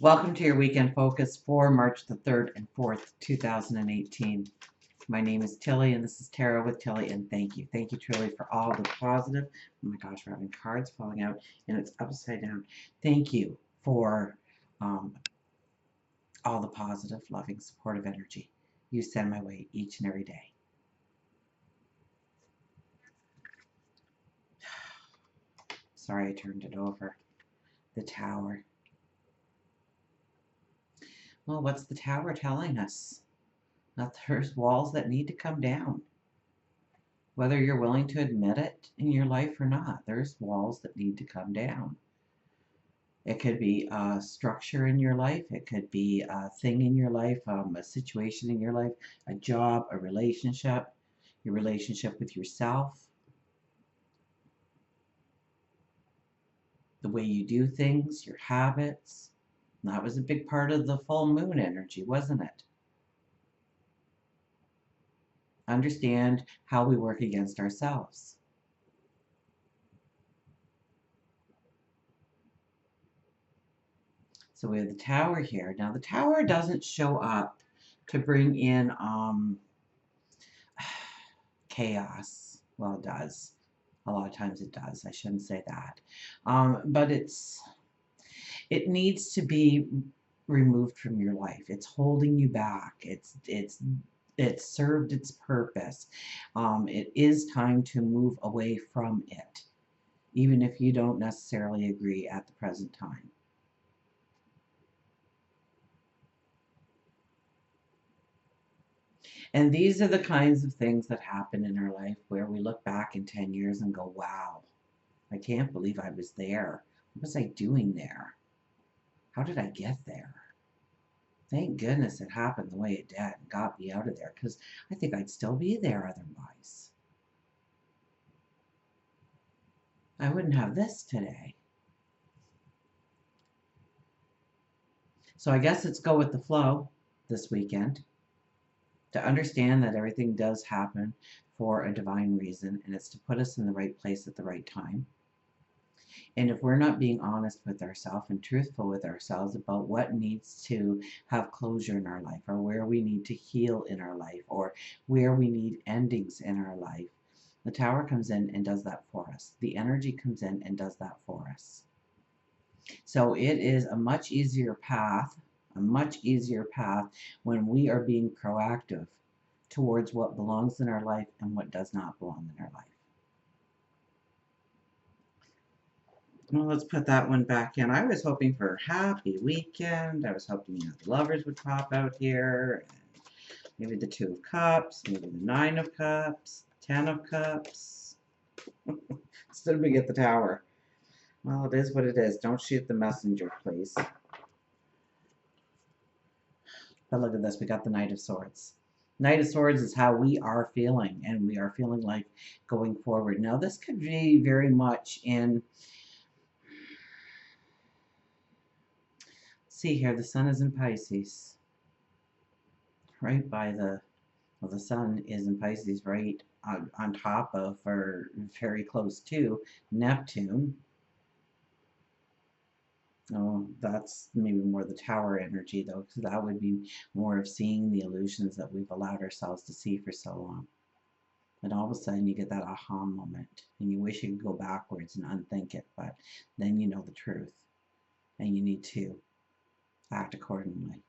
Welcome to your weekend focus for March the 3rd and 4th, 2018. My name is Tilly, and this is Tarot with Tilly, and thank you. Thank you, truly, for all the positive. Oh my gosh, we're having cards falling out, and it's upside down. Thank you for all the positive, loving, supportive energy you send my way each and every day. Sorry I turned it over. The Tower. Well, what's the Tower telling us? That there's walls that need to come down. Whether you're willing to admit it in your life or not, there's walls that need to come down. It could be a structure in your life. It could be a thing in your life, a situation in your life, a job, a relationship, your relationship with yourself, the way you do things, your habits. And that was a big part of the full moon energy, wasn't it? Understand how we work against ourselves. So we have the Tower here. Now the Tower doesn't show up to bring in chaos. Well, it does. A lot of times it does. I shouldn't say that. But it needs to be removed from your life. It's holding you back. It's served its purpose. It is time to move away from it, even if you don't necessarily agree at the present time. And these are the kinds of things that happen in our life where we look back in 10 years and go, wow, I can't believe I was there. What was I doing there? How did I get there? Thank goodness it happened the way it did and got me out of there, because I think I'd still be there otherwise. I wouldn't have this today. So I guess let's go with the flow this weekend, to understand that everything does happen for a divine reason, and it's to put us in the right place at the right time. And if we're not being honest with ourselves and truthful with ourselves about what needs to have closure in our life, or where we need to heal in our life, or where we need endings in our life, the Tower comes in and does that for us. The energy comes in and does that for us. So it is a much easier path when we are being proactive towards what belongs in our life and what does not belong in our life. Well, let's put that one back in. I was hoping for a happy weekend. I was hoping the lovers would pop out here. Maybe the Two of Cups, maybe the Nine of Cups, 10 of Cups. Instead we get the Tower. Well, it is what it is. Don't shoot the messenger, please. But look at this. We got the Knight of Swords. Knight of Swords is how we are feeling, and we are feeling like going forward. Now, this could be very much in... See here, the sun is in Pisces. Right by the... Well, the sun is in Pisces right on top of, or very close to, Neptune. Oh, that's maybe more the Tower energy, though, because that would be more of seeing the illusions that we've allowed ourselves to see for so long. And all of a sudden you get that aha moment, and you wish you could go backwards and unthink it, but then you know the truth, and you need to act accordingly.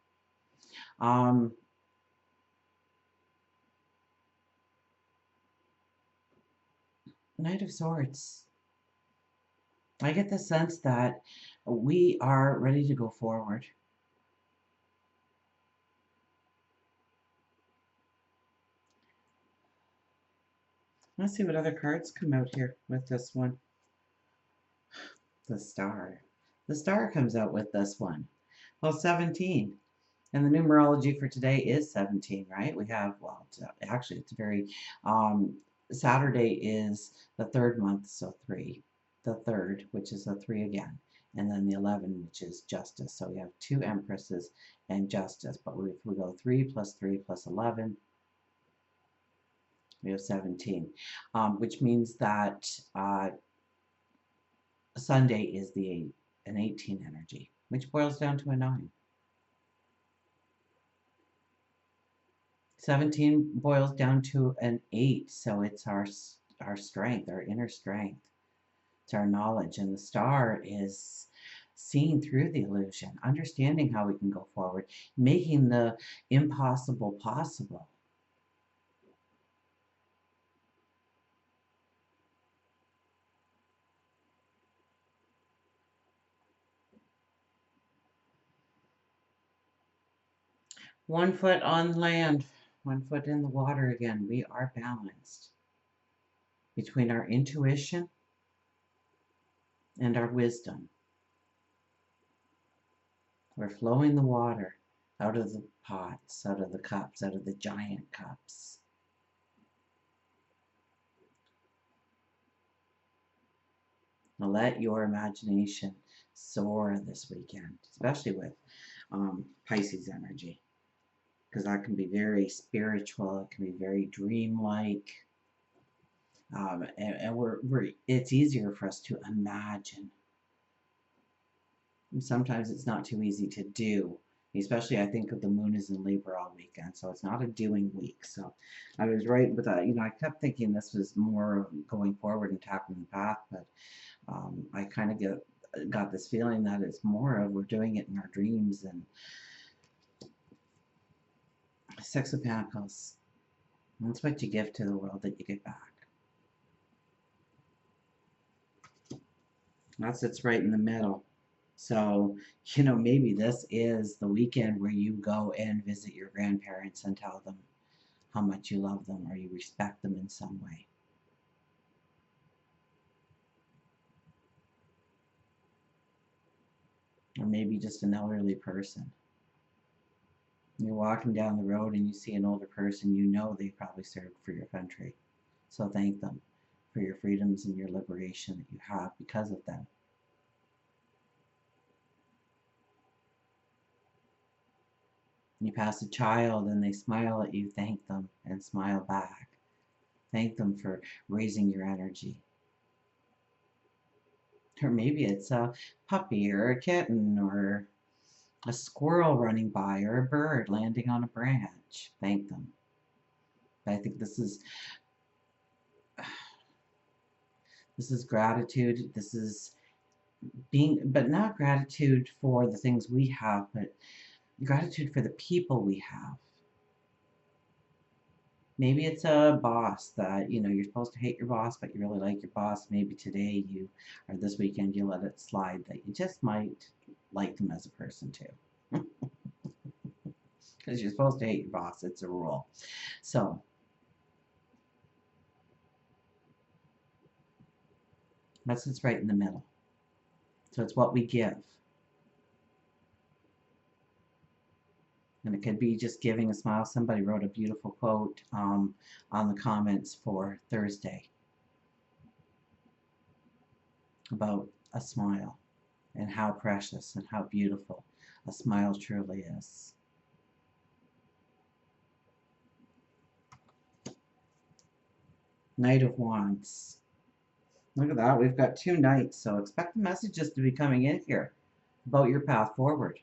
Knight of Swords. I get the sense that we are ready to go forward. Let's see what other cards come out here with this one. The Star. The Star comes out with this one. Well, 17. And the numerology for today is 17, right? We have, well, actually, it's very, Saturday is the 3rd month, so 3. The 3rd, which is a 3 again. And then the 11, which is Justice. So we have 2 Empresses and Justice. But if we go 3 plus 3 plus 11, we have 17. Which means that Sunday is an 18 energy. which boils down to a 9. 17 boils down to an 8, so it's our strength, our inner strength. It's our knowledge, and the star is seeing through the illusion, understanding how we can go forward, making the impossible possible. One foot on land, one foot in the water again. We are balanced between our intuition and our wisdom. We're flowing the water out of the pots, out of the cups, out of the giant cups. Now let your imagination soar this weekend, especially with Pisces energy, because that can be very spiritual. It can be very dreamlike, and it's easier for us to imagine. And sometimes it's not too easy to do, especially I think the moon is in Libra all weekend, so it's not a doing week. So I was right with that. I kept thinking this was more going forward and tackling the path, but I kind of got this feeling that it's more of we're doing it in our dreams. And Six of Pentacles, that's what you give to the world that you get back. It's right in the middle. So, maybe this is the weekend where you go and visit your grandparents and tell them how much you love them or you respect them in some way. Or maybe just an elderly person. You're walking down the road and you see an older person, they probably served for your country. So thank them for your freedoms and your liberation that you have because of them. You pass a child and they smile at you, thank them and smile back. Thank them for raising your energy. Or maybe it's a puppy or a kitten or a squirrel running by or a bird landing on a branch. Thank them. I think this is gratitude. This is but not gratitude for the things we have, but gratitude for the people we have. Maybe it's a boss that, you're supposed to hate your boss, but you really like your boss. Maybe today or this weekend, you let it slide that you just might like them as a person too. Because you're supposed to hate your boss. It's a rule. So, it's right in the middle. So it's what we give. And it could be just giving a smile. Somebody wrote a beautiful quote on the comments for Thursday about a smile and how precious and how beautiful a smile truly is. Knight of Wands. Look at that. We've got 2 knights, so expect the messages to be coming in here about your path forward.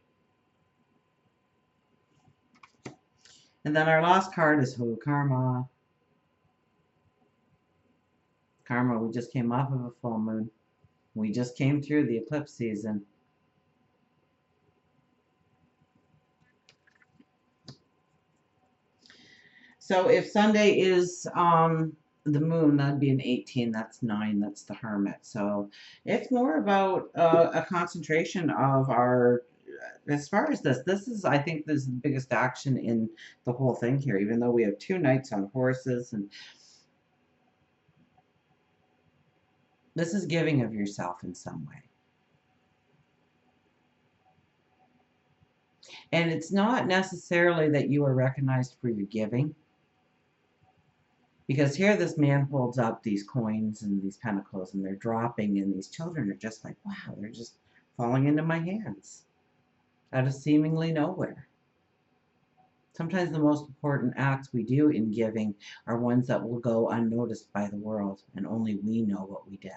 And then our last card is Karma. Karma, we just came off of a full moon. We just came through the eclipse season. So if Sunday is the moon, that'd be an 18. That's 9. That's the Hermit. So it's more about a concentration of our... As far as I think this is the biggest action in the whole thing here, even though we have 2 knights on horses, and this is giving of yourself in some way. And it's not necessarily that you are recognized for your giving, because here this man holds up these coins and these pentacles and they're dropping, and these children are just like, wow, they're just falling into my hands out of seemingly nowhere. Sometimes the most important acts we do in giving are ones that will go unnoticed by the world, and only we know what we did.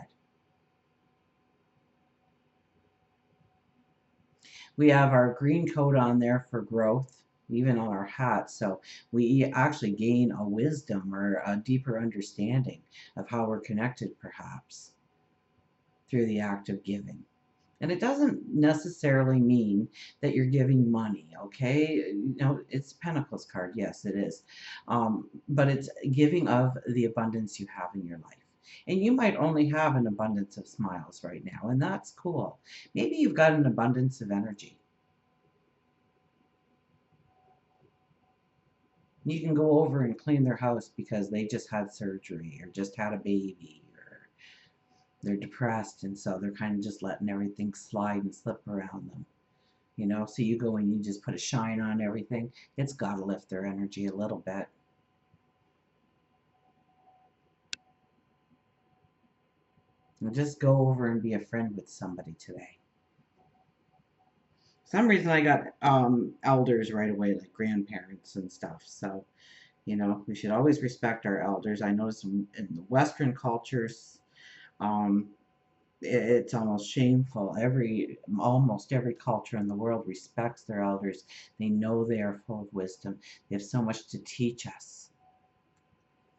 We have our green coat on there for growth, even on our hats. So we actually gain a wisdom or a deeper understanding of how we're connected, perhaps, through the act of giving. And it doesn't necessarily mean that you're giving money, okay? You know, it's Pentacles card, yes, it is. But it's giving of the abundance you have in your life. And you might only have an abundance of smiles right now, and that's cool. Maybe you've got an abundance of energy. You can go over and clean their house because they just had surgery or just had a baby, or they're depressed, and so they're kind of just letting everything slide and slip around them. You know, so you go and you just put a shine on everything. It's got to lift their energy a little bit. And just go over and be a friend with somebody today. For some reason I got elders right away, like grandparents and stuff. So, you know, we should always respect our elders. I notice in the Western cultures, um, it's almost shameful. Almost every culture in the world respects their elders. They know they are full of wisdom. They have so much to teach us.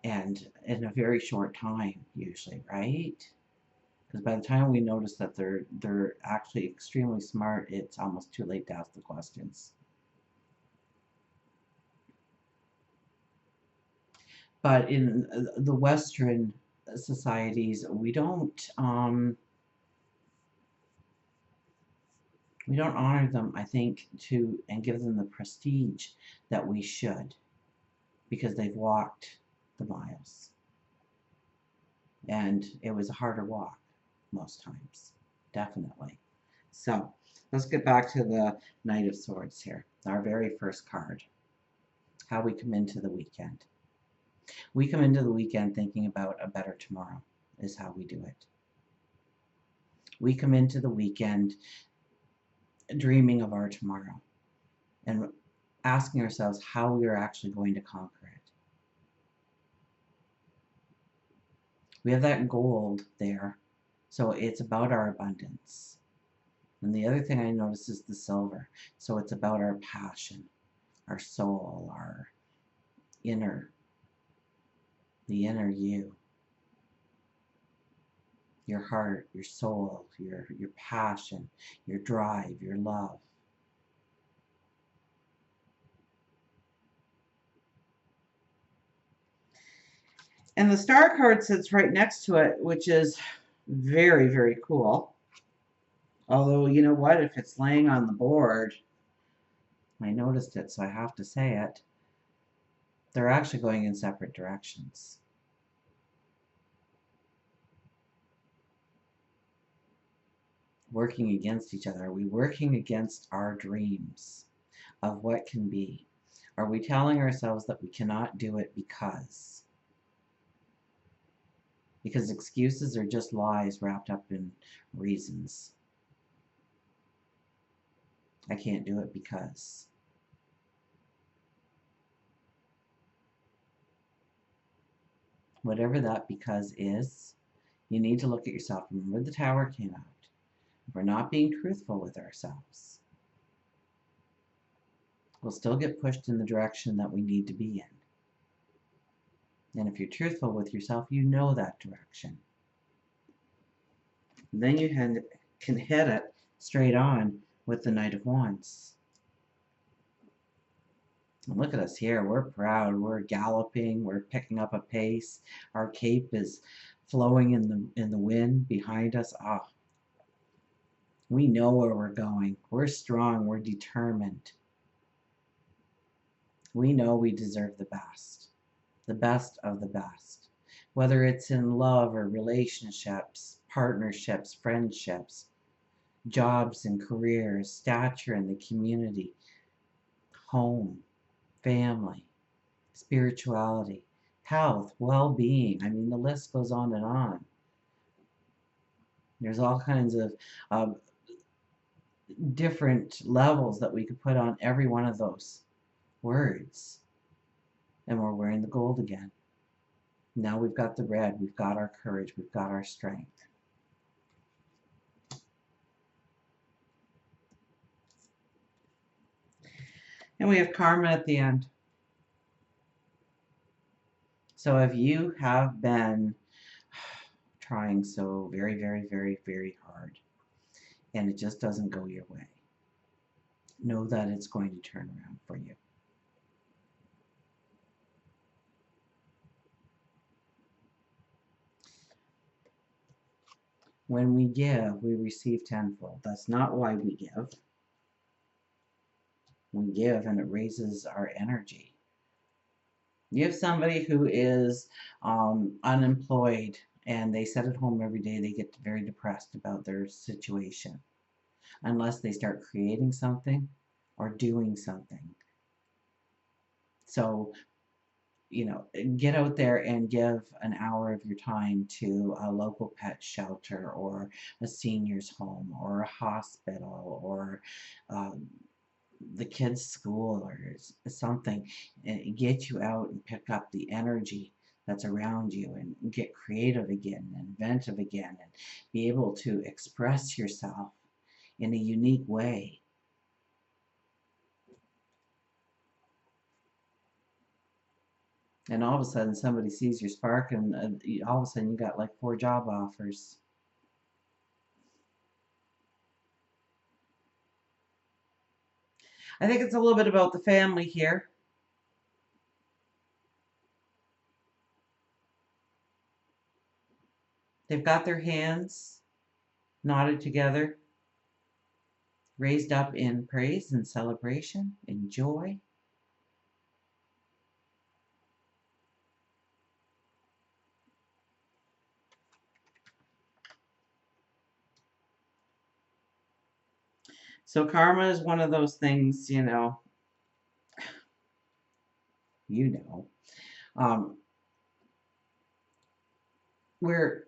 And in a very short time, usually, right? Because by the time we notice that they're actually extremely smart, it's almost too late to ask the questions. But in the Western societies, we don't honor them, I think, and give them the prestige that we should, because they've walked the miles. And it was a harder walk most times, definitely. So let's get back to the Knight of Swords here, our very first card. How we come into the weekend. We come into the weekend thinking about a better tomorrow, is how we do it. We come into the weekend dreaming of our tomorrow and asking ourselves how we are actually going to conquer it. We have that gold there, so it's about our abundance. And the other thing I notice is the silver, so it's about our passion, our soul, our the inner you, your heart, your soul, your passion, your drive, your love. And the star card sits right next to it, which is very, very cool. Although, you know what? If it's laying on the board, I noticed it, so I have to say it. They're actually going in separate directions. Working against each other. Are we working against our dreams of what can be? Are we telling ourselves that we cannot do it because? Because excuses are just lies wrapped up in reasons. I can't do it because. Whatever that because is, you need to look at yourself. Remember, the Tower came out. If we're not being truthful with ourselves, we'll still get pushed in the direction that we need to be in. And if you're truthful with yourself, you know that direction. And then you can hit it straight on with the Knight of Wands. And look at us here. We're proud. We're galloping. We're picking up a pace. Our cape is flowing in the wind behind us. Ah, we know where we're going. We're strong. We're determined. We know we deserve the best of the best. Whether it's in love or relationships, partnerships, friendships, jobs and careers, stature in the community, home, family, spirituality, health, well-being. I mean, the list goes on and on. There's all kinds of different levels that we could put on every one of those words. And we're wearing the gold again. Now we've got the red, we've got our courage, we've got our strength. And we have karma at the end. So if you have been trying so very, very, very, very hard and it just doesn't go your way, know that it's going to turn around for you. When we give, we receive tenfold. That's not why we give. We give and it raises our energy. You have somebody who is unemployed and they sit at home every day, they get very depressed about their situation unless they start creating something or doing something. So, get out there and give an hour of your time to a local pet shelter or a senior's home or a hospital or um, the kids' school or something, and get you out and pick up the energy that's around you and get creative again, inventive again, and be able to express yourself in a unique way. And all of a sudden, somebody sees your spark, and all of a sudden, you got like 4 job offers. I think it's a little bit about the family here. They've got their hands knotted together, raised up in praise and celebration and joy. So karma is one of those things, you know, um, where,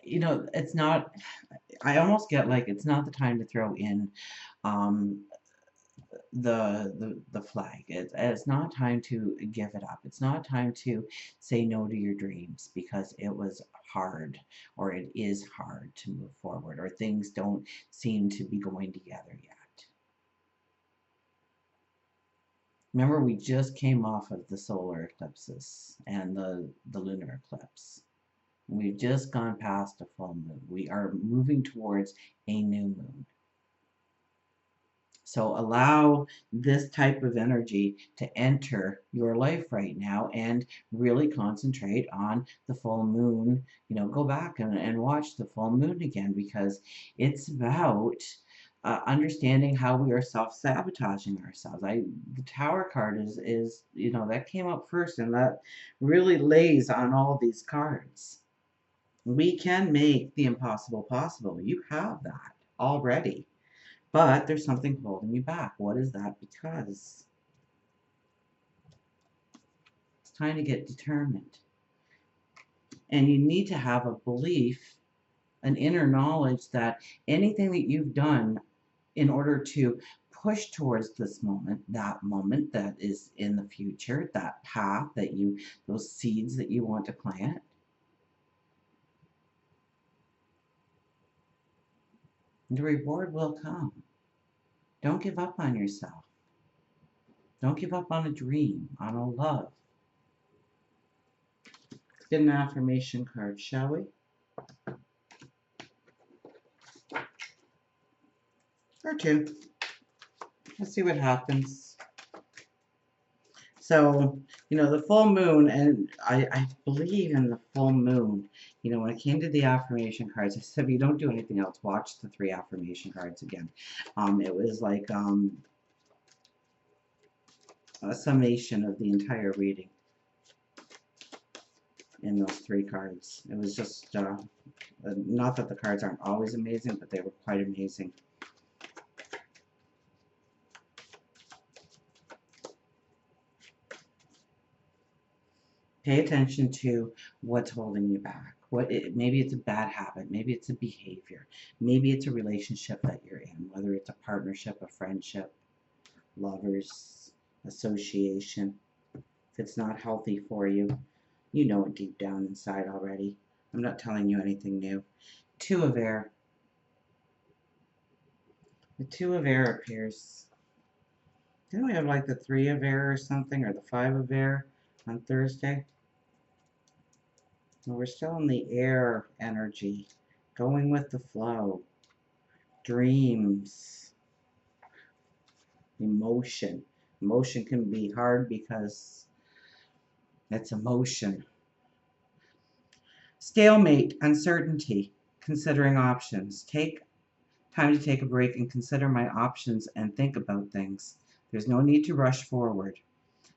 it's not, I almost get like it's not the time to throw in um, the flag. It's not time to give it up. It's not time to say no to your dreams because it was hard or it is hard to move forward or things don't seem to be going together yet. Remember, we just came off of the solar eclipses and the lunar eclipse. We've just gone past a full moon. We are moving towards a new moon. So allow this type of energy to enter your life right now and really concentrate on the full moon. Go back and watch the full moon again because it's about understanding how we are self-sabotaging ourselves. The Tower card is that came up first, and that really lays on all these cards. We can make the impossible possible. You have that already. But there's something holding you back. What is that? Because it's time to get determined. And you need to have a belief, an inner knowledge that anything that you've done in order to push towards this moment that is in the future, that path those seeds that you want to plant, the reward will come. Don't give up on yourself. Don't give up on a dream, on a love. Let's get an affirmation card, shall we? Or 2. Let's see what happens. So, the full moon, and I believe in the full moon. When it came to the affirmation cards, I said, if you don't do anything else, watch the 3 affirmation cards again. It was like a summation of the entire reading in those 3 cards. It was just, not that the cards aren't always amazing, but they were quite amazing. Pay attention to what's holding you back. Maybe it's a bad habit. Maybe it's a behavior. Maybe it's a relationship that you're in, whether it's a partnership, a friendship, lovers, association. If it's not healthy for you, you know it deep down inside already. I'm not telling you anything new. 2 of air. The 2 of air appears. Didn't we have like the 3 of air or something, or the 5 of air on Thursday? Well, we're still in the air energy, going with the flow, dreams, emotion. Emotion can be hard because it's emotion. Stalemate, uncertainty, considering options. Take time to take a break and consider my options and think about things. There's no need to rush forward.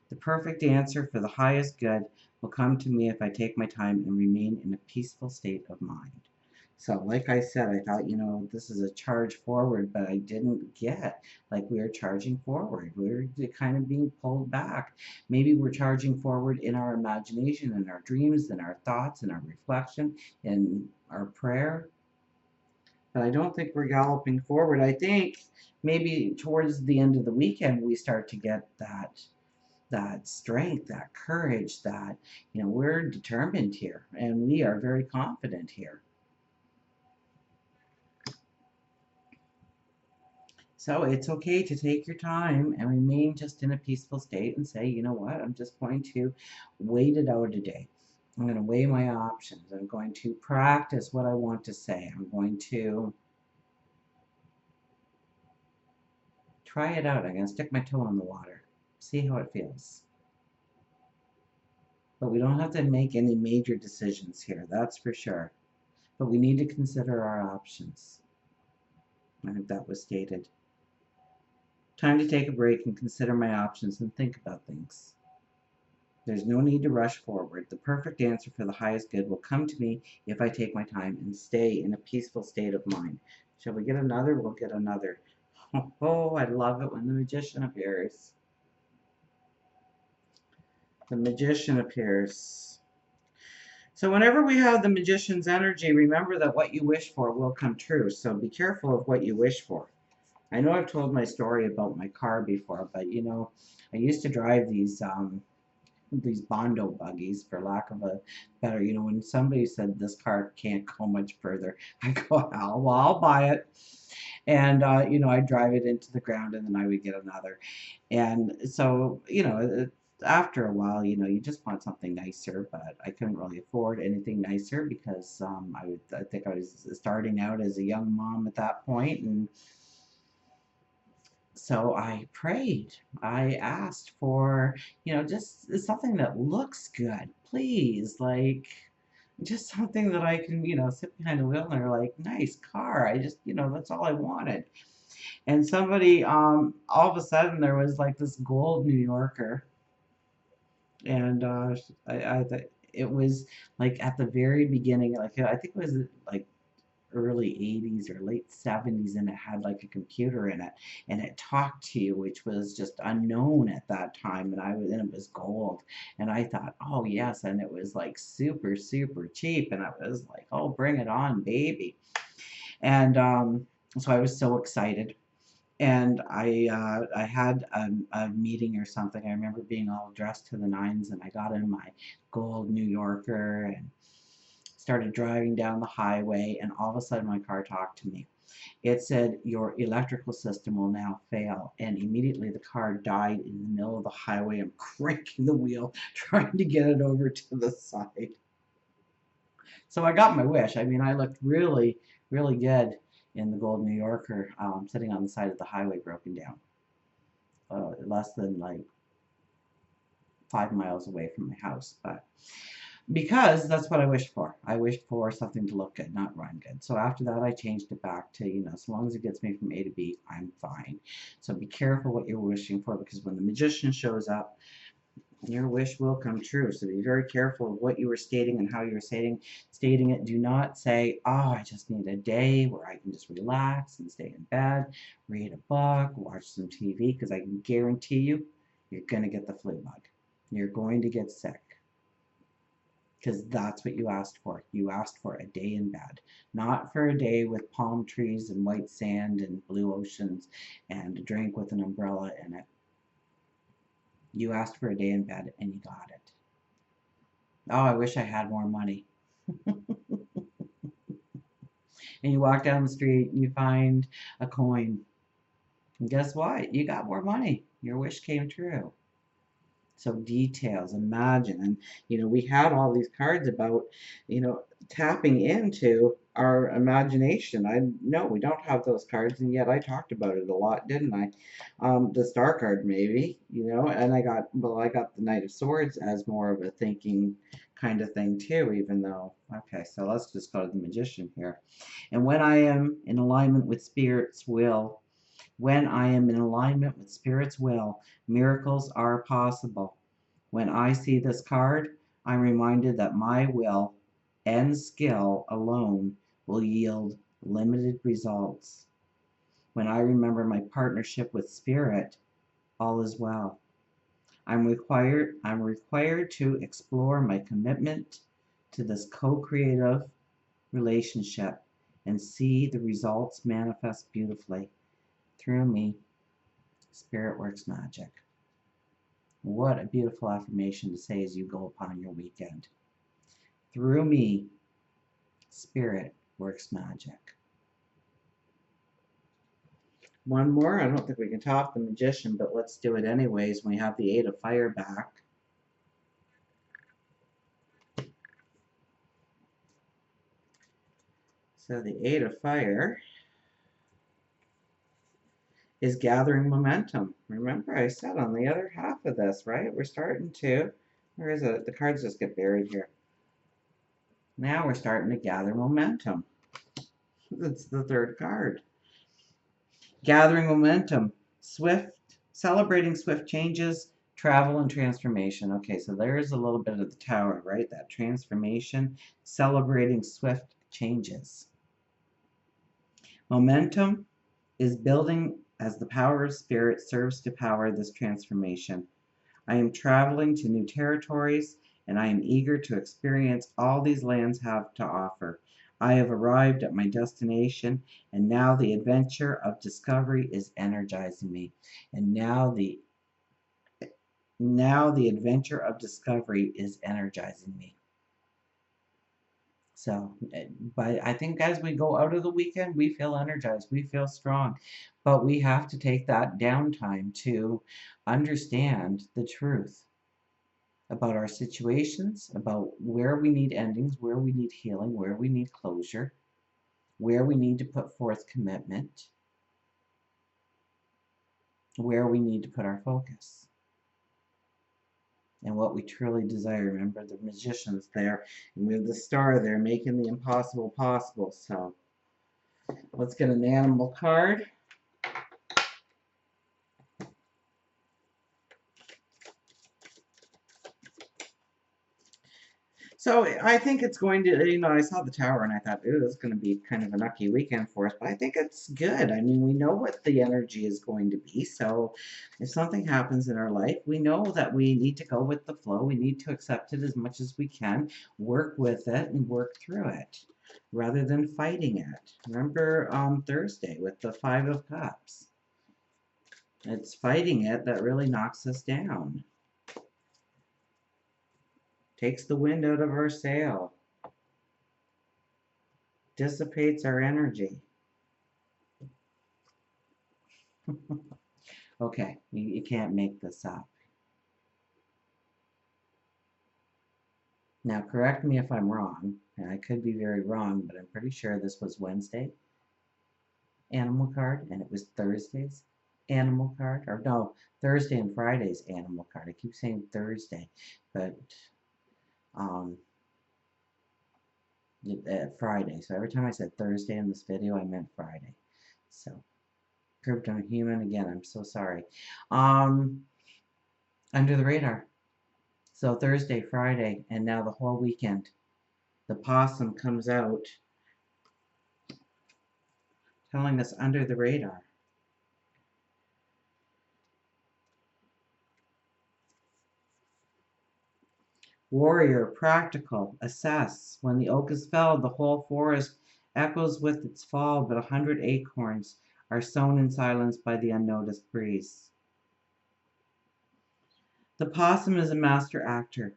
The perfect answer for the highest good will come to me if I take my time and remain in a peaceful state of mind. So, like I said, I thought, this is a charge forward, but I didn't get like we are charging forward. We're kind of being pulled back. Maybe we're charging forward in our imagination, in our dreams, in our thoughts, in our reflection, in our prayer. But I don't think we're galloping forward. I think maybe towards the end of the weekend we start to get that strength, that courage, that we're determined here and we are very confident here. So it's okay to take your time and remain just in a peaceful state and say, you know what, I'm just going to wait it out a day. I'm going to weigh my options. I'm going to practice what I want to say. I'm going to try it out. I'm going to stick my toe in the water, see how it feels. But we don't have to make any major decisions here, that's for sure. But we need to consider our options. I think that was stated. Time to take a break and consider my options and think about things. There's no need to rush forward. The perfect answer for the highest good will come to me if I take my time and stay in a peaceful state of mind. Shall we get another? We'll get another. Oh, I love it when the magician appears. The magician appears. So whenever we have the magician's energy, remember that what you wish for will come true. So be careful of what you wish for. I know I've told my story about my car before, but I used to drive these Bondo buggies, for lack of a better, when somebody said this car can't go much further, I go, oh, well, I'll buy it. And, I'd drive it into the ground and then I would get another. And so, after a while, you just want something nicer, but I couldn't really afford anything nicer because I think I was starting out as a young mom at that point, and so I prayed. I asked for, just something that looks good, please. Like, just something that I can, sit behind the wheel and they're like, nice car. I just, that's all I wanted. And somebody, all of a sudden, there was like this gold New Yorker. And I it was like at the very beginning, like I think it was like early 80s or late 70s, and it had like a computer in it and it talked to you, which was just unknown at that time, and it was gold, and I thought, oh yes, and it was like super super cheap, and I was like, oh, bring it on, baby. And so I was so excited, and I had a meeting or something. I remember being all dressed to the nines, and I got in my gold New Yorker and started driving down the highway, and all of a sudden my car talked to me. It said, your electrical system will now fail, and immediately the car died in the middle of the highway. I'm cranking the wheel, trying to get it over to the side. So I got my wish. I mean, I looked really, really good in the gold New Yorker, sitting on the side of the highway, broken down, less than like 5 miles away from my house. But because that's what I wished for. I wished for something to look good, not run good. So after that, I changed it back to, as long as it gets me from A to B, I'm fine. So be careful what you're wishing for, because when the magician shows up, your wish will come true. So be very careful of what you were stating and how you were stating it. Do not say, oh, I just need a day where I can just relax and stay in bed, read a book, watch some TV, because I can guarantee you, you're going to get the flu bug. You're going to get sick. Because that's what you asked for. You asked for a day in bed, not for a day with palm trees and white sand and blue oceans and a drink with an umbrella in it. You asked for a day in bed and you got it. Oh, I wish I had more money. And you walk down the street and you find a coin. And guess what? You got more money. Your wish came true. So details, imagine. And, we had all these cards about, tapping into our imagination. I know we don't have those cards, and yet I talked about it a lot, didn't I? The Star card, maybe, and I got the Knight of Swords as more of a thinking kind of thing too, even though, okay, so let's just go to the Magician here. And when I am in alignment with Spirit's will, miracles are possible. When I see this card, I'm reminded that my will and skill alone will yield limited results. When I remember my partnership with Spirit, all is well. I'm required to explore my commitment to this co-creative relationship and see the results manifest beautifully. Through me, Spirit works magic. What a beautiful affirmation to say as you go upon your weekend. Through me, Spirit works magic. One more. I don't think we can top the Magician, but let's do it anyways when we have the Eight of Fire back. So the Eight of Fire is gathering momentum. Remember I said on the other half of this, right? We're starting to, where is it? The cards just get buried here. Now we're starting to gather momentum. That's the third card. Gathering momentum, celebrating swift changes, travel and transformation. Okay, so there's a little bit of the Tower, right? That transformation, celebrating swift changes. Momentum is building as the power of Spirit serves to power this transformation. I am traveling to new territories, and I am eager to experience all these lands have to offer. I have arrived at my destination, and now the adventure of discovery is energizing me. And now the adventure of discovery is energizing me. So, but I think as we go out of the weekend, we feel energized, we feel strong, but we have to take that downtime to understand the truth about our situations, about where we need endings, where we need healing, where we need closure, where we need to put forth commitment, where we need to put our focus, and what we truly desire. Remember, the Magician's there, and we have the Star there making the impossible possible. So let's get an animal card. So I think it's going to, I saw the Tower and I thought, ooh, this is going to be kind of a lucky weekend for us. But I think it's good. I mean, we know what the energy is going to be. So if something happens in our life, we know that we need to go with the flow. We need to accept it as much as we can, work with it, and work through it rather than fighting it. Remember Thursday with the Five of Cups. It's fighting it that really knocks us down. Takes the wind out of our sail, dissipates our energy. Okay, you can't make this up. Now, correct me if I'm wrong, and I could be very wrong, but I'm pretty sure this was Wednesday animal card, and it was Thursday's animal card, or no, Thursday and Friday's animal card. I keep saying Thursday, but Friday. So every time I said Thursday in this video, I meant Friday. So proved I'm human again. I'm so sorry. Under the radar. So Thursday, Friday, and now the whole weekend. The possum comes out telling us under the radar. Warrior, practical, assess. When the oak is felled, the whole forest echoes with its fall, but 100 acorns are sown in silence by the unnoticed breeze. The possum is a master actor.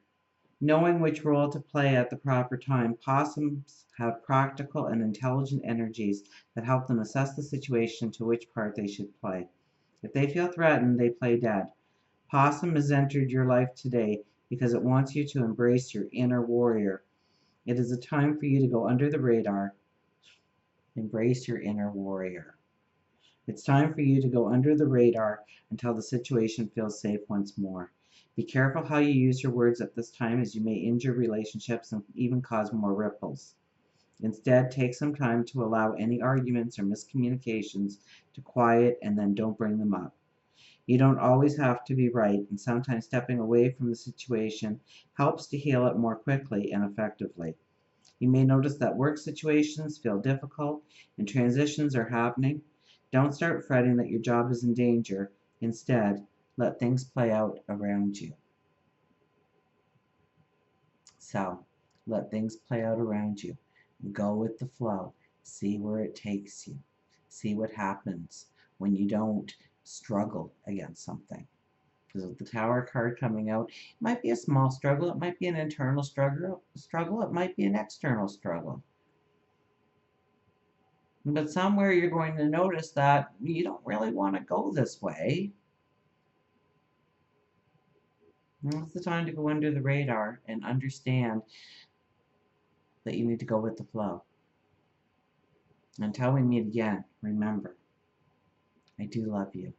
Knowing which role to play at the proper time, possums have practical and intelligent energies that help them assess the situation to which part they should play. If they feel threatened, they play dead. Possum has entered your life today because it wants you to embrace your inner warrior. It is a time for you to go under the radar. Embrace your inner warrior. It's time for you to go under the radar until the situation feels safe once more. Be careful how you use your words at this time, as you may injure relationships and even cause more ripples. Instead, take some time to allow any arguments or miscommunications to quiet, and then don't bring them up. You don't always have to be right, and sometimes stepping away from the situation helps to heal it more quickly and effectively. You may notice that work situations feel difficult and transitions are happening. Don't start fretting that your job is in danger. Instead, let things play out around you. So, let things play out around you. Go with the flow. See where it takes you. See what happens when you don't struggle against something. Because with the Tower card coming out, it might be a small struggle, it might be an internal struggle, it might be an external struggle. But somewhere you're going to notice that you don't really want to go this way. And it's the time to go under the radar and understand that you need to go with the flow. Until we meet again, remember, I do love you.